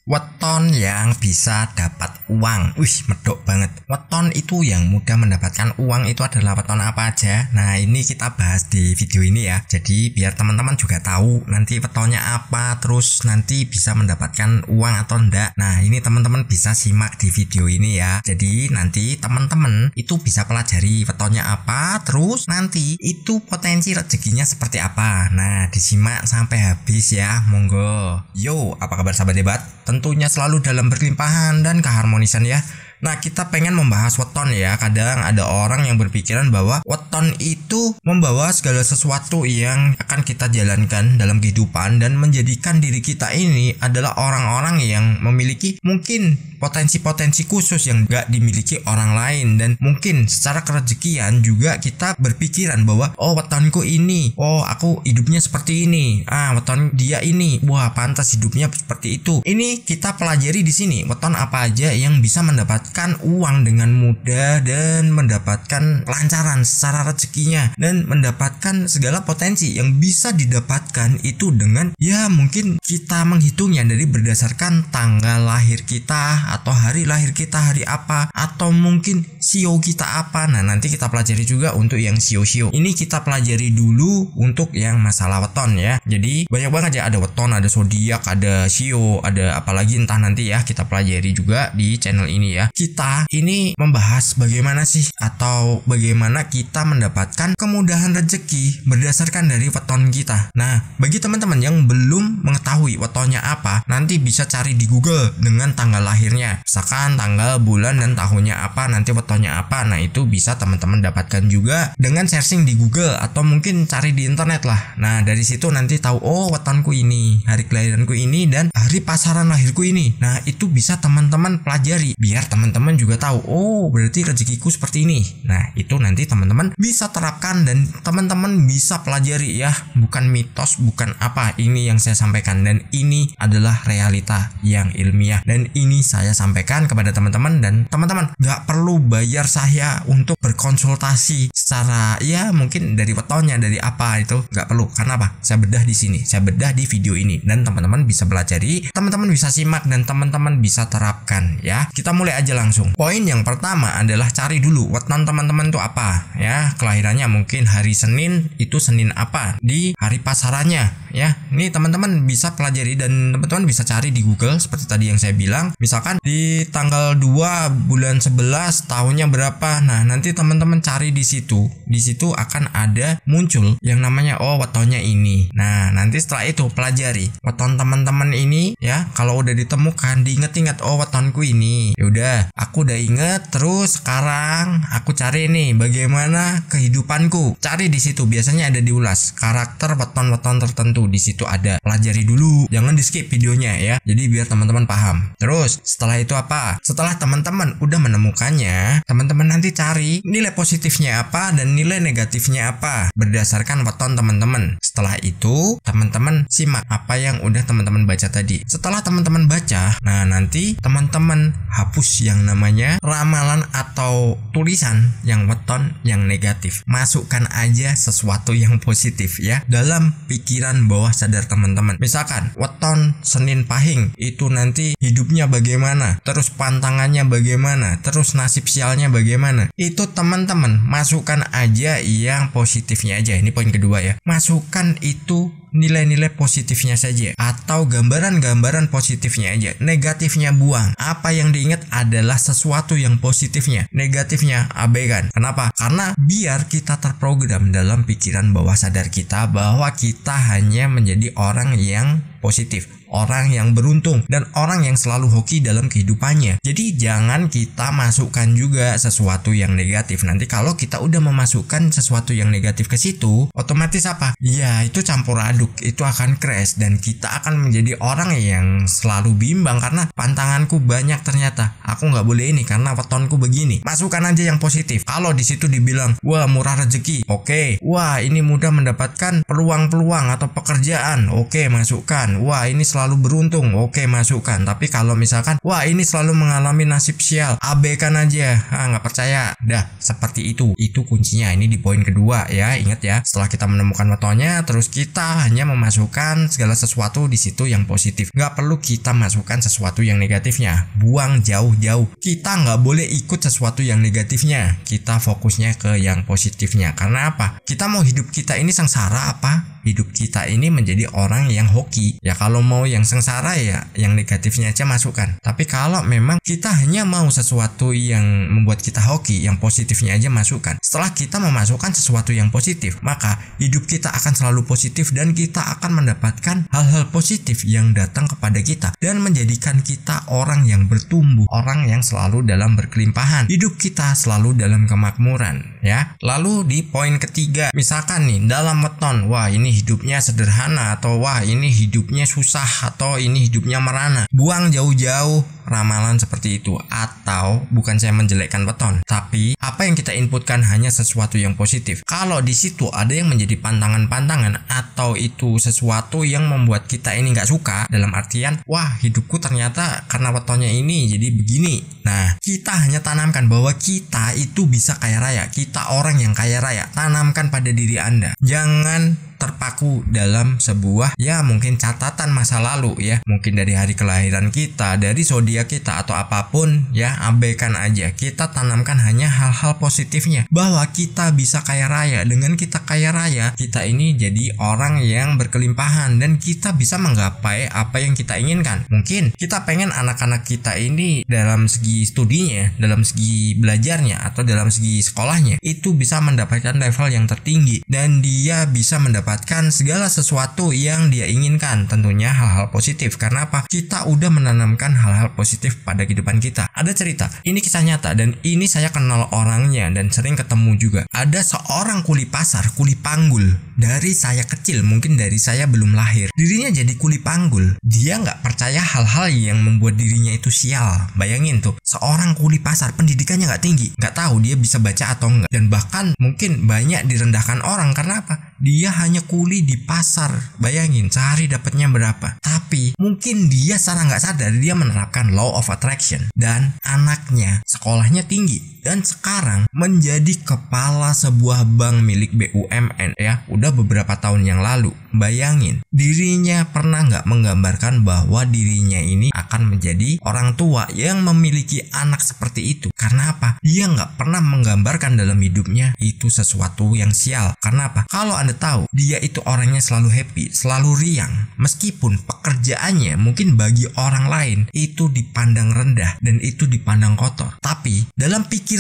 Weton yang bisa dapat uang. Wih, medok banget. Weton itu yang mudah mendapatkan uang itu adalah weton apa aja? Nah, ini kita bahas di video ini ya. Jadi biar teman-teman juga tahu nanti wetonnya apa, terus nanti bisa mendapatkan uang atau enggak. Nah, ini teman-teman bisa simak di video ini ya. Jadi nanti teman-teman itu bisa pelajari wetonnya apa, terus nanti itu potensi rezekinya seperti apa. Nah, disimak sampai habis ya. Monggo. Yo, apa kabar sahabat hebat? Tentunya selalu dalam berlimpahan dan keharmonisan ya. Nah, kita pengen membahas weton ya. Kadang ada orang yang berpikiran bahwa weton itu membawa segala sesuatu yang akan kita jalankan dalam kehidupan dan menjadikan diri kita ini adalah orang-orang yang memiliki mungkin potensi-potensi khusus yang gak dimiliki orang lain. Dan mungkin secara kerezekian juga kita berpikiran bahwa oh, wetonku ini, oh aku hidupnya seperti ini, weton dia ini, wah pantas hidupnya seperti itu. Ini kita pelajari di sini weton apa aja yang bisa mendapatkan uang dengan mudah dan mendapatkan kelancaran secara rezekinya dan mendapatkan segala potensi yang bisa didapatkan itu dengan ya mungkin kita menghitungnya dari berdasarkan tanggal lahir kita atau hari lahir kita hari apa atau mungkin sio kita apa. Nah, nanti kita pelajari juga untuk yang sio-sio. Ini kita pelajari dulu untuk yang masalah weton ya. Jadi banyak banget ya, ada weton, ada zodiak, ada sio, ada apalagi entah nanti ya kita pelajari juga di channel ini ya. Kita ini membahas bagaimana sih atau bagaimana kita mendapatkan kemudahan rezeki berdasarkan dari weton kita. Nah, bagi teman-teman yang belum mengetahui wetonnya apa, nanti bisa cari di Google dengan tanggal lahirnya. Misalkan tanggal, bulan, dan tahunnya apa, nanti wetonnya apa. Nah, itu bisa teman-teman dapatkan juga dengan searching di Google atau mungkin cari di internet lah. Nah, dari situ nanti tahu oh wetonku ini, hari kelahiranku ini, dan hari pasaran lahirku ini. Nah, itu bisa teman-teman pelajari biar teman-teman juga tahu oh berarti rezekiku seperti ini. Nah, itu nanti teman-teman bisa terapkan dan teman-teman bisa pelajari ya, bukan mitos, bukan apa, ini yang saya sampaikan dan ini adalah realita yang ilmiah dan ini saya sampaikan kepada teman-teman. Dan teman-teman gak perlu bayar saya untuk berkonsultasi secara ya mungkin dari wetonnya dari apa, itu gak perlu. Karena apa? Saya bedah di sini, saya bedah di video ini dan teman-teman bisa pelajari, teman-teman bisa simak dan teman-teman bisa terapkan ya. Kita mulai aja langsung. Poin yang pertama adalah cari dulu weton teman-teman tuh apa ya. Kelahirannya mungkin hari Senin, itu Senin apa di hari pasarannya ya. Ini teman-teman bisa pelajari dan teman-teman bisa cari di Google seperti tadi yang saya bilang. Misalkan di tanggal 2 bulan 11 tahunnya berapa. Nah, nanti teman-teman cari di situ. Di situ akan ada muncul yang namanya oh wetonnya ini. Nah, nanti setelah itu pelajari weton teman-teman ini ya. Kalau udah ditemukan, diinget-inget oh wetonku ini. Ya udah, aku udah inget. Terus sekarang aku cari nih bagaimana kehidupanku. Cari di situ, biasanya ada diulas karakter weton-weton tertentu. Di situ ada. Pelajari dulu, jangan di skip videonya ya. Jadi biar teman-teman paham. Terus setelah itu apa? Setelah teman-teman udah menemukannya, teman-teman nanti cari nilai positifnya apa dan nilai negatifnya apa berdasarkan weton teman-teman. Setelah itu teman-teman simak apa yang udah teman-teman baca tadi. Setelah teman-teman baca, nah nanti teman-teman hapus yang namanya ramalan atau tulisan yang weton yang negatif. Masukkan aja sesuatu yang positif ya dalam pikiran bawah sadar teman-teman. Misalkan weton Senin Pahing itu nanti hidupnya bagaimana, terus pantangannya bagaimana, terus nasib sialnya bagaimana. Itu teman-teman masukkan aja yang positifnya aja. Ini poin kedua ya. Masukkan itu nilai-nilai positifnya saja atau gambaran-gambaran positifnya aja. Negatifnya buang. Apa yang diingat adalah sesuatu yang positifnya. Negatifnya abaikan. Kenapa? Karena biar kita terprogram dalam pikiran bawah sadar kita bahwa kita hanya menjadi orang yang positif, orang yang beruntung, dan orang yang selalu hoki dalam kehidupannya. Jadi jangan kita masukkan juga sesuatu yang negatif. Nanti kalau kita udah memasukkan sesuatu yang negatif ke situ, otomatis apa? Ya itu campur aduk, itu akan crash dan kita akan menjadi orang yang selalu bimbang karena pantanganku banyak ternyata. Aku nggak boleh ini karena wetonku begini. Masukkan aja yang positif. Kalau di situ dibilang wah murah rezeki, oke. Wah ini mudah mendapatkan peluang-peluang atau pekerjaan, oke masukkan. masukkan. Wah, ini selalu beruntung. Oke, masukkan. Tapi kalau misalkan wah, ini selalu mengalami nasib sial, abaikan aja. Nggak percaya. Dah, seperti itu. Itu kuncinya. Ini di poin kedua ya. Ingat ya, setelah kita menemukan wetonnya, terus kita hanya memasukkan segala sesuatu di situ yang positif. Nggak perlu kita masukkan sesuatu yang negatifnya. Buang jauh-jauh. Kita nggak boleh ikut sesuatu yang negatifnya. Kita fokusnya ke yang positifnya. Karena apa? Kita mau hidup kita ini sengsara apa? Hidup kita ini menjadi orang yang hoki. Ya kalau mau yang sengsara ya yang negatifnya aja masukkan. Tapi kalau memang kita hanya mau sesuatu yang membuat kita hoki, yang positifnya aja masukkan. Setelah kita memasukkan sesuatu yang positif, maka hidup kita akan selalu positif dan kita akan mendapatkan hal-hal positif yang datang kepada kita dan menjadikan kita orang yang bertumbuh, orang yang selalu dalam berkelimpahan. Hidup kita selalu dalam kemakmuran ya. Lalu di poin ketiga, misalkan nih dalam weton, wah ini hidupnya sederhana, atau wah ini hidupnya susah, atau ini hidupnya merana. Buang jauh-jauh ramalan seperti itu. Atau bukan saya menjelekkan weton, tapi apa yang kita inputkan hanya sesuatu yang positif. Kalau di situ ada yang menjadi pantangan-pantangan atau itu sesuatu yang membuat kita ini nggak suka, dalam artian wah hidupku ternyata karena wetonnya ini jadi begini. Nah, kita hanya tanamkan bahwa kita itu bisa kaya raya, kita orang yang kaya raya. Tanamkan pada diri Anda. Jangan terpaku dalam sebuah ya mungkin catatan masa lalu ya, mungkin dari hari kelahiran kita, dari zodiak kita atau apapun ya, abaikan aja. Kita tanamkan hanya hal-hal positifnya, bahwa kita bisa kaya raya. Dengan kita kaya raya, kita ini jadi orang yang berkelimpahan dan kita bisa menggapai apa yang kita inginkan. Mungkin kita pengen anak-anak kita ini dalam segi studinya, dalam segi belajarnya atau dalam segi sekolahnya itu bisa mendapatkan level yang tertinggi dan dia bisa mendapatkan segala sesuatu yang dia inginkan. Tentunya hal-hal positif. Karena apa? Kita udah menanamkan hal-hal positif pada kehidupan kita. Ada cerita, ini kisah nyata dan ini saya kenal orangnya dan sering ketemu juga. Ada seorang kuli pasar, kuli panggul. Dari saya kecil, mungkin dari saya belum lahir, dirinya jadi kuli panggul. Dia nggak percaya hal-hal yang membuat dirinya itu sial. Bayangin tuh, seorang kuli pasar, pendidikannya nggak tinggi, nggak tahu dia bisa baca atau enggak, dan bahkan mungkin banyak direndahkan orang. Karena apa? Dia hanya kuli di pasar. Bayangin sehari dapatnya berapa. Tapi mungkin dia secara nggak sadar dia menerapkan law of attraction. Dan anaknya sekolahnya tinggi dan sekarang menjadi kepala sebuah bank milik BUMN ya, udah beberapa tahun yang lalu. Bayangin, dirinya pernah nggak menggambarkan bahwa dirinya ini akan menjadi orang tua yang memiliki anak seperti itu. Karena apa? Dia nggak pernah menggambarkan dalam hidupnya itu sesuatu yang sial. Karena apa? Kalau Anda tahu, dia itu orangnya selalu happy, selalu riang. Meskipun pekerjaannya mungkin bagi orang lain itu dipandang rendah dan itu dipandang kotor. Tapi dalam pikiran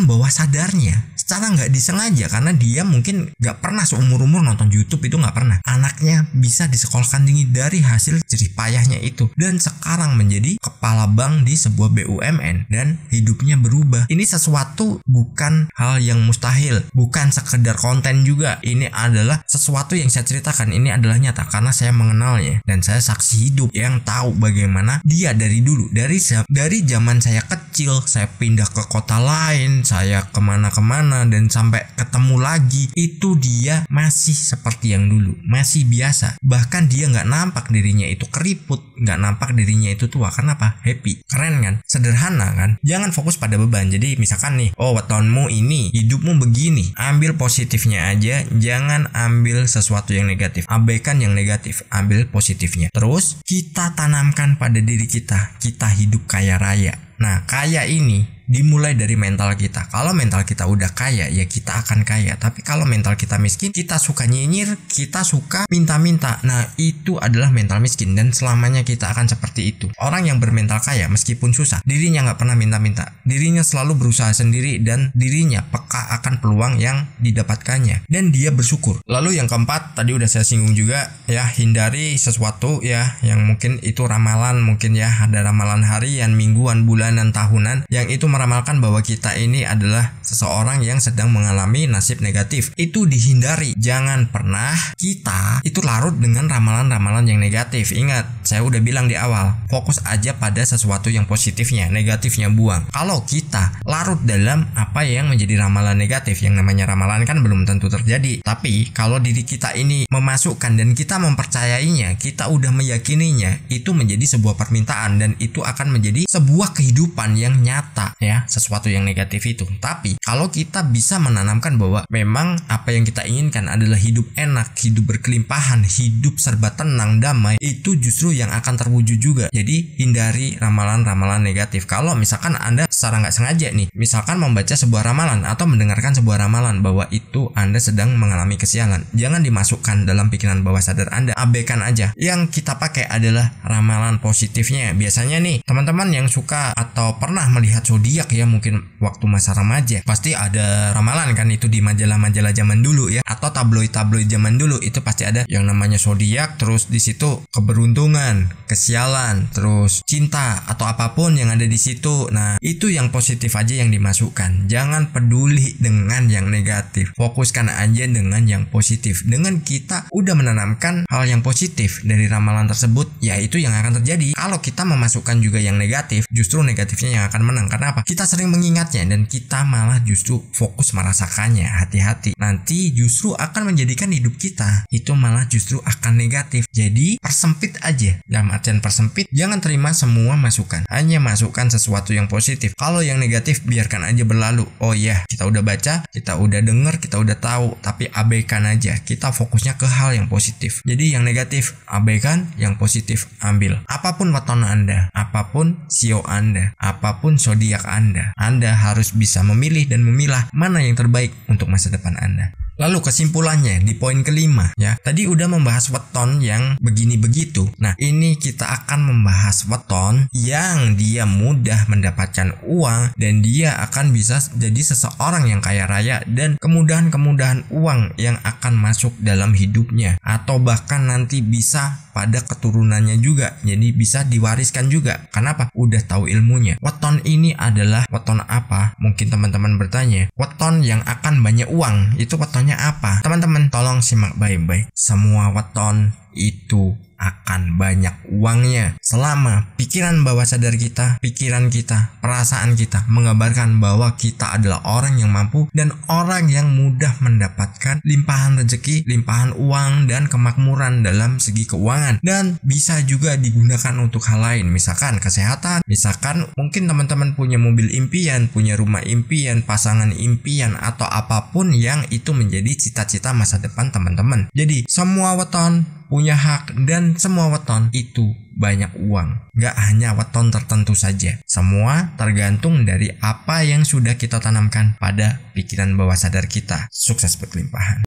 bawah sadarnya, secara nggak disengaja, karena dia mungkin nggak pernah seumur-umur nonton YouTube, itu nggak pernah. Anaknya bisa disekolahkan tinggi dari hasil jerih payahnya itu. Dan sekarang menjadi kepala bank di sebuah BUMN dan hidupnya berubah. Ini sesuatu bukan hal yang mustahil, bukan sekedar konten juga. Ini adalah sesuatu yang saya ceritakan, ini adalah nyata karena saya mengenalnya dan saya saksi hidup yang tahu bagaimana dia dari dulu, dari zaman saya kecil, saya pindah ke kota lain, saya kemana-kemana dan sampai ketemu lagi, itu dia masih seperti yang dulu, masih biasa. Bahkan dia nggak nampak dirinya itu keriput, nggak nampak dirinya itu tua. Kenapa? Happy. Keren kan? Sederhana kan? Jangan fokus pada beban. Jadi misalkan nih, oh wetonmu ini, hidupmu begini, ambil positifnya aja, jangan ambil sesuatu yang negatif. Abaikan yang negatif, ambil positifnya. Terus kita tanamkan pada diri kita hidup kaya raya. Nah, kaya ini dimulai dari mental kita. Kalau mental kita udah kaya, ya kita akan kaya. Tapi kalau mental kita miskin, kita suka nyinyir, kita suka minta-minta. Nah, itu adalah mental miskin dan selamanya kita akan seperti itu. Orang yang bermental kaya, meskipun susah, dirinya nggak pernah minta-minta. Dirinya selalu berusaha sendiri dan dirinya peka akan peluang yang didapatkannya. Dan dia bersyukur. Lalu yang keempat, tadi udah saya singgung juga, ya hindari sesuatu ya yang mungkin itu ramalan, mungkin ya ada ramalan harian, mingguan, bulanan, tahunan, yang itu meramalkan bahwa kita ini adalah seseorang yang sedang mengalami nasib negatif. Itu dihindari. Jangan pernah kita itu larut dengan ramalan-ramalan yang negatif. Ingat, saya udah bilang di awal, fokus aja pada sesuatu yang positifnya, negatifnya buang. Kalau kita kita larut dalam apa yang menjadi ramalan negatif. Yang namanya ramalan kan belum tentu terjadi, tapi kalau diri kita ini memasukkan dan kita mempercayainya, kita udah meyakininya, itu menjadi sebuah permintaan dan itu akan menjadi sebuah kehidupan yang nyata ya, sesuatu yang negatif itu. Tapi kalau kita bisa menanamkan bahwa memang apa yang kita inginkan adalah hidup enak, hidup berkelimpahan, hidup serba tenang, damai, itu justru yang akan terwujud juga. Jadi hindari ramalan-ramalan negatif. Kalau misalkan Anda secara nggak sengaja nih, misalkan membaca sebuah ramalan atau mendengarkan sebuah ramalan bahwa itu Anda sedang mengalami kesialan, jangan dimasukkan dalam pikiran bawah sadar Anda, abaikan aja. Yang kita pakai adalah ramalan positifnya. Biasanya nih teman-teman yang suka atau pernah melihat zodiak ya, mungkin waktu masa remaja pasti ada ramalan kan, itu di majalah-majalah zaman dulu ya, atau tabloid-tabloid zaman dulu itu pasti ada yang namanya zodiak, terus di situ keberuntungan, kesialan, terus cinta atau apapun yang ada di situ. Nah, itu yang positif aja yang dimasukkan. Jangan peduli dengan yang negatif. Fokuskan aja dengan yang positif. Dengan kita udah menanamkan hal yang positif dari ramalan tersebut, ya itu yang akan terjadi. Kalau kita memasukkan juga yang negatif, justru negatifnya yang akan menang. Karena apa? Kita sering mengingatnya dan kita malah justru fokus merasakannya. Hati-hati. Nanti justru akan menjadikan hidup kita itu malah justru akan negatif. Jadi persempit aja. Dalam artian persempit, jangan terima semua masukan. Hanya masukkan sesuatu yang positif. Kalau yang negatif biarkan aja berlalu. Oh iya, kita udah baca, kita udah denger, kita udah tahu, tapi abaikan aja. Kita fokusnya ke hal yang positif. Jadi yang negatif abaikan, yang positif ambil. Apapun weton Anda, apapun sio Anda, apapun zodiak Anda harus bisa memilih dan memilah mana yang terbaik untuk masa depan Anda. Lalu kesimpulannya di poin kelima ya. Tadi udah membahas weton yang begini begitu. Nah, ini kita akan membahas weton yang dia mudah mendapatkan uang dan dia akan bisa jadi seseorang yang kaya raya dan kemudahan-kemudahan uang yang akan masuk dalam hidupnya atau bahkan nanti bisa pada keturunannya juga. Jadi bisa diwariskan juga. Kenapa? Udah tahu ilmunya. Weton ini adalah weton apa? Mungkin teman-teman bertanya, weton yang akan banyak uang itu wetonnya apa? Teman-teman tolong simak baik-baik. Semua weton itu akan banyak uangnya selama pikiran bawah sadar kita, pikiran kita, perasaan kita mengabarkan bahwa kita adalah orang yang mampu dan orang yang mudah mendapatkan limpahan rezeki, limpahan uang dan kemakmuran dalam segi keuangan, dan bisa juga digunakan untuk hal lain, misalkan kesehatan, misalkan mungkin teman-teman punya mobil impian, punya rumah impian, pasangan impian, atau apapun yang itu menjadi cita-cita masa depan teman-teman. Jadi semua weton punya hak dan semua weton itu banyak uang. Gak hanya weton tertentu saja. Semua tergantung dari apa yang sudah kita tanamkan pada pikiran bawah sadar kita. Sukses berkelimpahan.